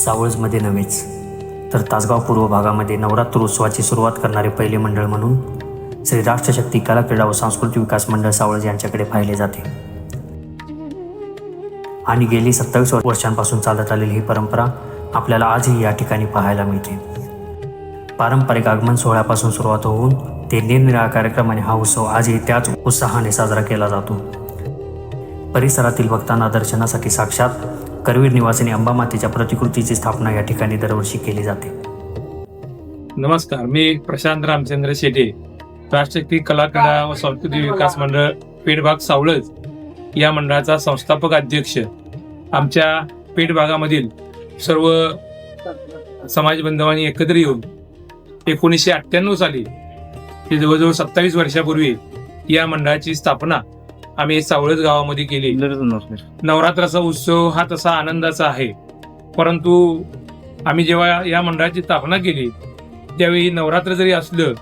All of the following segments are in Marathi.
सावळजमध्ये नव्हेच तर तासगाव पूर्व भागामध्ये नवरात्र उत्सवाची सुरुवात करणारे पहिले मंडळ म्हणून श्री राष्ट्रशक्ती कला क्रीडा व सांस्कृतिक विकास मंडळ सावळज यांच्याकडे पाहिले जाते आणि गेली 27 वर्षांपासून चालत आलेली ही परंपरा आपल्याला आजही या ठिकाणी पाहायला मिळते. पारंपरिक आगमन सोहळ्यापासून सुरुवात होऊन ते निरनिराळ्या कार्यक्रमाने हा उत्सव आजही त्याच उत्साहाने साजरा केला जातो. परिसरातील भक्तांना दर्शनासाठी साक्षात करवीर निवासिनी अंबामातेच्या प्रतिकृतीची स्थापना या ठिकाणी दरवर्षी केली जाते. नमस्कार, मी प्रशांत रामचंद्र शेटे, राष्ट्रशक्ती कला क्रीडा व सांस्कृतिक विकास मंडळ पेठभाग सावळज या मंडळाचा संस्थापक अध्यक्ष. आमच्या पेठ भागामधील सर्व समाज बांधवांनी एकत्र येऊन 1998 साली ते जवळजवळ 27 वर्षापूर्वी या मंडळाची स्थापना आम्ही सावळज गावामध्ये केली. नवरात्राचा उत्सव हा तसा आनंदाचा आहे, परंतु आम्ही जेव्हा या मंडळाची स्थापना केली त्यावेळी नवरात्र जरी असलं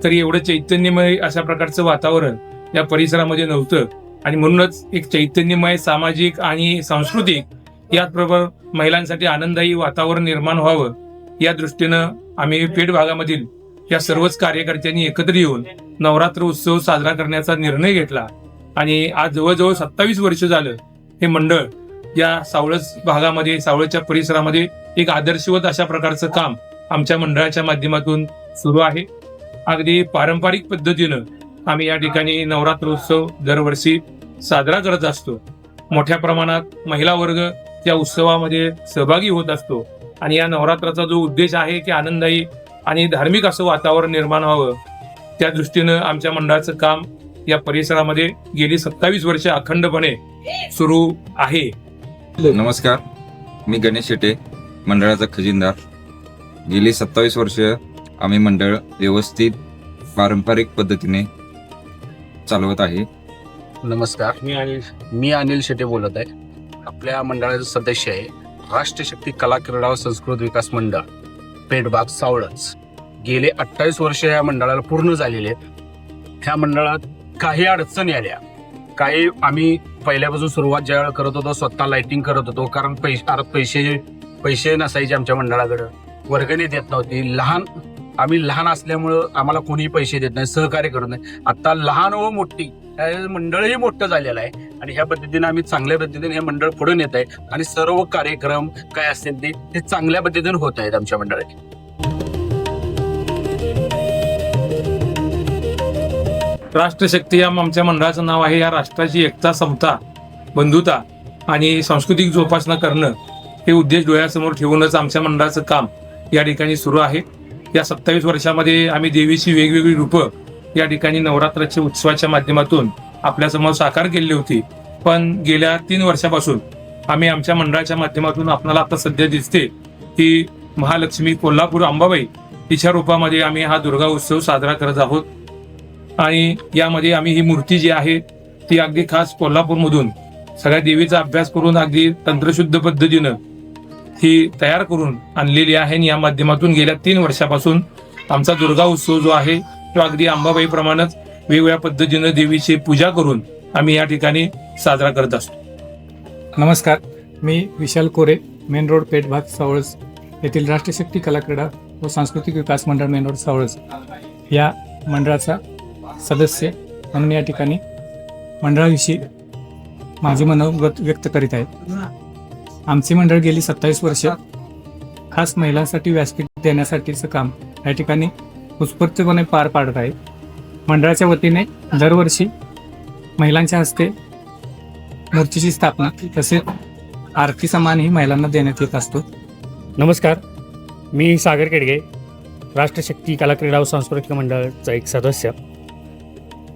तरी एवढं चैतन्यमय अशा प्रकारचं वातावरण या परिसरामध्ये नव्हतं आणि म्हणूनच एक चैतन्यमय सामाजिक आणि सांस्कृतिक याचबरोबर महिलांसाठी आनंददायी वातावरण निर्माण व्हावं या दृष्टीनं आम्ही पेठ भागामधील या सर्वच कार्यकर्त्यांनी एकत्र येऊन नवरात्र उत्सव साजरा करण्याचा निर्णय घेतला आणि आज जवळजवळ 27 वर्ष झालं हे मंडळ या सावळज भागामध्ये, सावळजच्या परिसरामध्ये एक आदर्शवत अशा प्रकारचं काम आमच्या मंडळाच्या माध्यमातून सुरू आहे. अगदी पारंपरिक पद्धतीनं आम्ही या ठिकाणी नवरात्र उत्सव दरवर्षी साजरा करत असतो. मोठ्या प्रमाणात महिला वर्ग या उत्सवामध्ये सहभागी होत असतो आणि या नवरात्राचा जो उद्देश आहे की आनंददायी आणि धार्मिक असं वातावरण निर्माण व्हावं त्या दृष्टीनं आमच्या मंडळाचं काम या परिसरामध्ये गेली 27 वर्ष अखंडपणे सुरू आहे. नमस्कार, मी गणेश शेटे, मंडळाचा खजिनदार. गेली 27 वर्ष आम्ही मंडळ व्यवस्थित पारंपरिक पद्धतीने चालवत आहे. नमस्कार, मी अनिल शेटे बोलत आहे. आपल्या मंडळाचे सदस्य आहे राष्ट्रशक्ती कला क्रीडा व संस्कृत विकास मंडळ पेठभाग सावळज. गेले 28 वर्ष या मंडळाला पूर्ण झालेले आहेत. ह्या मंडळात काही अडचणी आल्या, काही आम्ही पहिल्यापासून सुरुवात ज्यावेळेला करत होतो स्वतः लाइटिंग करत होतो, कारण पैसे नसायचे आमच्या मंडळाकडे, वर्गणी देत नव्हती. आम्ही लहान असल्यामुळं आम्हाला कोणीही पैसे देत नाही, सहकार्य करत नाही. आता लहान व मोठी मंडळही मोठं झालेलं आहे आणि ह्या पद्धतीने आम्ही चांगल्या पद्धतीने हे मंडळ पुढे नेत आहे आणि सर्व कार्यक्रम काय असतील ते चांगल्या पद्धतीने होत आहेत आमच्या मंडळाचे. राष्ट्रशक्ती या आमच्या मंडळाचं नाव आहे. या राष्ट्राची एकता, समता, बंधुता आणि सांस्कृतिक जोपासना करणं हे उद्देश डोळ्यासमोर ठेवूनच आमच्या मंडळाचं काम या ठिकाणी सुरू आहे. या 27 वर्षामध्ये आम्ही देवीची वेगवेगळी रूपं या ठिकाणी नवरात्राच्या उत्सवाच्या माध्यमातून आपल्यासमोर साकार केली होती, पण गेल्या 3 वर्षापासून आम्ही आमच्या मंडळाच्या माध्यमातून आपल्याला आता सध्या दिसते की महालक्ष्मी कोल्हापूर अंबाबाई तिच्या रूपामध्ये आम्ही हा दुर्गा उत्सव साजरा करत आहोत. आणि यामध्ये आम्ही ही मूर्ती जी आहे ती अगदी खास कोल्हापूरमधून सगळ्या देवीचा अभ्यास करून अगदी तंत्रशुद्ध पद्धतीनं ही तयार करून आणलेली आहे आणि या माध्यमातून गेल्या 3 वर्षापासून आमचा दुर्गा उत्सव जो आहे तो अगदी अंबाबाईप्रमाणेच वेगवेगळ्या पद्धतीनं देवीची पूजा करून आम्ही या ठिकाणी साजरा करत असतो. नमस्कार, मी विशाल कोरे, मेन रोड पेठभाग सावळज येथील राष्ट्रशक्ती कला क्रीडा व सांस्कृतिक विकास मंडळ मेन रोड सावळज या मंडळाचा सदस्य म्हणून या ठिकाणी मंडळाविषयी माझे मनोगत व्यक्त करीत आहे. आमचे मंडळ गेली 27 वर्ष खास महिलांसाठी व्यासपीठ देण्यासाठीचं काम या ठिकाणी उत्स्फूर्तपणे पार पाडत आहे. मंडळाच्या वतीने दरवर्षी महिलांच्या हस्ते मूर्तीची स्थापना तसेच आरती सन्मानही महिलांना देण्यात येत असतो. नमस्कार, मी सागर केडगे, राष्ट्रशक्ती कला क्रीडा व सांस्कृतिक मंडळाचा एक सदस्य.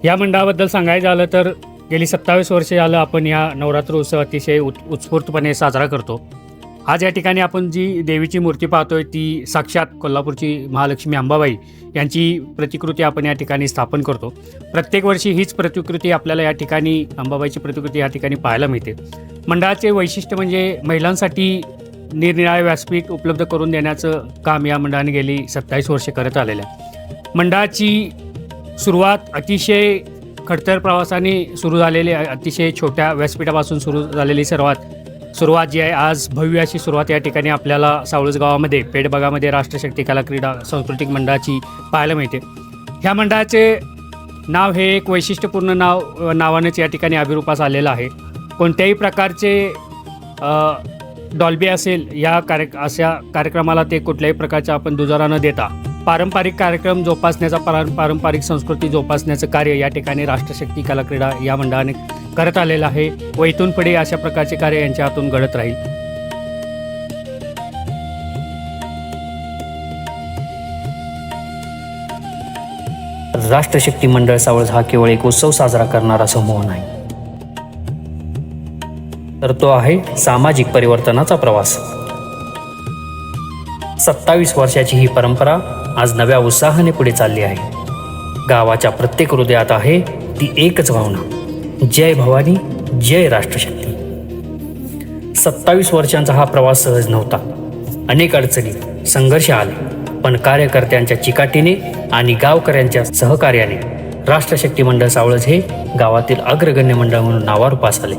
या मंडळाबद्दल सांगायचं झालं तर गेली 27 वर्षे झालं आपण या नवरात्र उत्सव अतिशय उत्स्फूर्तपणे साजरा करतो. आज या ठिकाणी आपण जी देवीची मूर्ती पाहतोय ती साक्षात कोल्हापूरची महालक्ष्मी अंबाबाई यांची प्रतिकृती आपण या ठिकाणी स्थापन करतो. प्रत्येक वर्षी हीच प्रतिकृती आपल्याला या ठिकाणी अंबाबाईची प्रतिकृती या ठिकाणी पाहायला मिळते. मंडळाचे वैशिष्ट्य म्हणजे महिलांसाठी निरनिराळे व्यासपीठ उपलब्ध करून देण्याचं काम या मंडळाने गेली 27 वर्षे करत आलेलं आहे. मंडळाची सुरुवात अतिशय खडतर प्रवासाने सुरू झालेली, अतिशय छोट्या व्यासपीठापासून सुरू झालेली सर्वात सुरुवात जी आहे, आज भव्य अशी सुरुवात या ठिकाणी आपल्याला सावळज गावामध्ये पेठबागामध्ये राष्ट्रशक्ती कला क्रीडा सांस्कृतिक मंडळाची पाहायला मिळते. ह्या मंडळाचे नाव हे एक वैशिष्ट्यपूर्ण नावानेच या ठिकाणी अभिरूपास आलेलं आहे. कोणत्याही प्रकारचे डॉल्बी असेल या अशा कार्यक्रमाला ते कुठल्याही प्रकारचा आपण दुजारा न देता पारंपरिक कार्यक्रम जोपासण्याचा पारंपरिक संस्कृती जोपासण्याचं कार्य या ठिकाणी राष्ट्रशक्ती कला क्रीडा या मंडळाने करत आलेलं आहे व इथून पुढे अशा प्रकारचे कार्य यांच्या हातून घडत राहील. राष्ट्रशक्ती मंडळ सावळज हा केवळ एक उत्सव साजरा करणारा समूह नाही, तर तो आहे सामाजिक परिवर्तनाचा प्रवास. 27 वर्षाची ही परंपरा आज नव्या उत्साहाने पुढे चालली आहे. गावाच्या प्रत्येक हृदयात आहे ती एकच भावना, जय भवानी, जय राष्ट्रशक्ती. 27 वर्षांचा हा प्रवास सहज नव्हता. अनेक अडचणी, संघर्ष आले, पण कार्यकर्त्यांच्या चिकाटीने आणि गावकऱ्यांच्या सहकार्याने राष्ट्रशक्ती मंडळ सावळज हे गावातील अग्रगण्य मंडळ म्हणून नावारूपास आले.